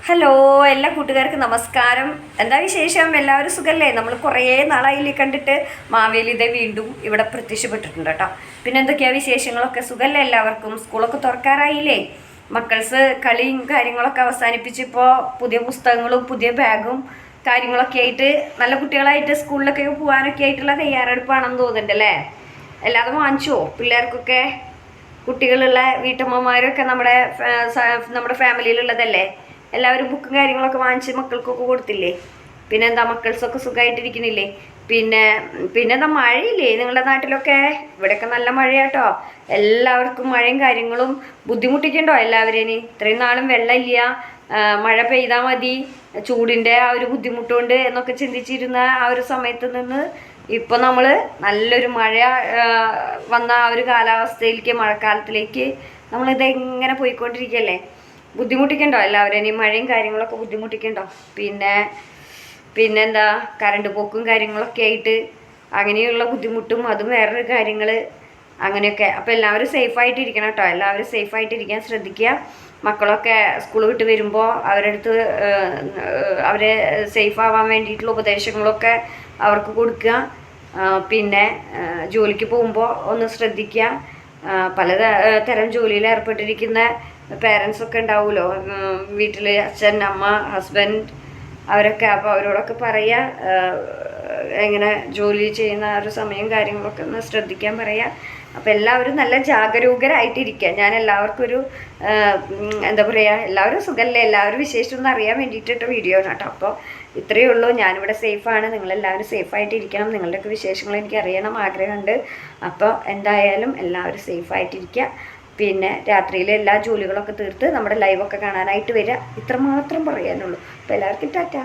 Hello എല്ലാ കൂട്ടുകാർക്കും നമസ്കാരം. എന്താ വിശേഷം? എല്ലാവരും സുഖല്ലേ? നമ്മൾ കുറേ നാളായില്ലേ കണ്ടിട്ട്. മാവേലി ഇതേ വീണ്ടും ഇവിടെ പ്രത്യക്ഷപ്പെട്ടിട്ടുണ്ട് കേട്ടോ. പിന്നെ എന്തൊക്കെയാ വിശേഷങ്ങളൊക്കെ? സുഖല്ലേ എല്ലാവർക്കും? സ്കൂളൊക്കെ തുറക്കാറായില്ലേ? മക്കൾസ് കളിയും കാര്യങ്ങളൊക്കെ അവസാനിപ്പിച്ചിപ്പോൾ പുതിയ പുസ്തകങ്ങളും പുതിയ ബാഗും കാര്യങ്ങളൊക്കെ ആയിട്ട് നല്ല കുട്ടികളായിട്ട് സ്കൂളിലൊക്കെ പോകാനൊക്കെ ആയിട്ടുള്ള തയ്യാറെടുപ്പാണെന്ന് തോന്നുന്നുണ്ടല്ലേ? അല്ലാതെ വാങ്ങിച്ചുവോ പിള്ളേർക്കൊക്കെ? കുട്ടികളുള്ള വീട്ടമ്മമാരൊക്കെ നമ്മുടെ ഫാമിലിയിലുള്ളതല്ലേ? എല്ലാവരും ബുക്കും കാര്യങ്ങളൊക്കെ വാങ്ങിച്ച് മക്കൾക്കൊക്കെ കൊടുത്തില്ലേ? പിന്നെ എന്താ, മക്കൾസൊക്കെ സുഖമായിട്ടിരിക്കുന്നില്ലേ? പിന്നെന്താ, മഴയില്ലേ നിങ്ങളുടെ നാട്ടിലൊക്കെ? ഇവിടെയൊക്കെ നല്ല മഴയാട്ടോ. എല്ലാവർക്കും മഴയും കാര്യങ്ങളും ബുദ്ധിമുട്ടിക്കണ്ടോ എല്ലാവരെയും? ഇത്രയും നാളും വെള്ളമില്ല, മഴ പെയ്താൽ മതി, ചൂടിൻ്റെ ആ ഒരു ബുദ്ധിമുട്ടുണ്ട് എന്നൊക്കെ ചിന്തിച്ചിരുന്ന ആ ഒരു സമയത്ത് നിന്ന് ഇപ്പോൾ നമ്മൾ നല്ലൊരു മഴ വന്ന ആ ഒരു കാലാവസ്ഥയിലേക്ക്, മഴക്കാലത്തിലേക്ക് നമ്മളിതെങ്ങനെ പോയിക്കൊണ്ടിരിക്കുകയല്ലേ? ബുദ്ധിമുട്ടിക്കണ്ടോ എല്ലാവരെയും? മഴയും കാര്യങ്ങളൊക്കെ ബുദ്ധിമുട്ടിക്കണ്ടോ? പിന്നെന്താ, കറണ്ട് പോക്കും കാര്യങ്ങളൊക്കെ ആയിട്ട് അങ്ങനെയുള്ള ബുദ്ധിമുട്ടും അതും വേറൊരു കാര്യങ്ങൾ അങ്ങനെയൊക്കെ. അപ്പോൾ എല്ലാവരും സേഫായിട്ടിരിക്കണം കേട്ടോ. എല്ലാവരും സേഫായിട്ടിരിക്കാൻ ശ്രദ്ധിക്കുക. മക്കളൊക്കെ സ്കൂൾ വിട്ട് വരുമ്പോൾ അവരുടെ അടുത്ത് അവരെ സേഫ് ആവാൻ വേണ്ടിയിട്ടുള്ള ഉപദേശങ്ങളൊക്കെ അവർക്ക് കൊടുക്കുക. പിന്നെ ജോലിക്ക് പോകുമ്പോൾ ഒന്ന് ശ്രദ്ധിക്കുക. പല തരം ജോലിയിൽ ഏർപ്പെട്ടിരിക്കുന്ന പേരൻസൊക്കെ ഉണ്ടാവുമല്ലോ വീട്ടിൽ, അച്ഛൻ, അമ്മ, ഹസ്ബൻഡ്, അവരൊക്കെ. അപ്പോൾ അവരോടൊക്കെ പറയുക, എങ്ങനെ ജോലി ചെയ്യുന്ന ഒരു സമയം കാര്യങ്ങളൊക്കെ ഒന്ന് ശ്രദ്ധിക്കാൻ പറയുക. അപ്പോൾ എല്ലാവരും നല്ല ജാഗരൂകരായിട്ടിരിക്കുക. ഞാൻ എല്ലാവർക്കും ഒരു എന്താ പറയുക, എല്ലാവരും സുഖമല്ലേ, എല്ലാവരും വിശേഷം ഒന്ന് അറിയാൻ വേണ്ടിയിട്ടിട്ട് വീഡിയോ ആണ് കേട്ടോ. അപ്പോൾ ഇത്രയേ ഉള്ളൂ. ഞാനിവിടെ സേഫാണ്. നിങ്ങളെല്ലാവരും സേഫായിട്ടിരിക്കണം. നിങ്ങളുടെയൊക്കെ വിശേഷങ്ങൾ എനിക്ക് അറിയണം ആഗ്രഹമുണ്ട്. അപ്പോൾ എന്തായാലും എല്ലാവരും സേഫായിട്ടിരിക്കുക. പിന്നെ രാത്രിയിൽ എല്ലാ ജോലികളൊക്കെ തീർത്ത് നമ്മുടെ ലൈവൊക്കെ കാണാനായിട്ട് വരിക. ഇത്രമാത്രം പറയാനുള്ളൂ. അപ്പോൾ എല്ലാവർക്കും ടാറ്റാ.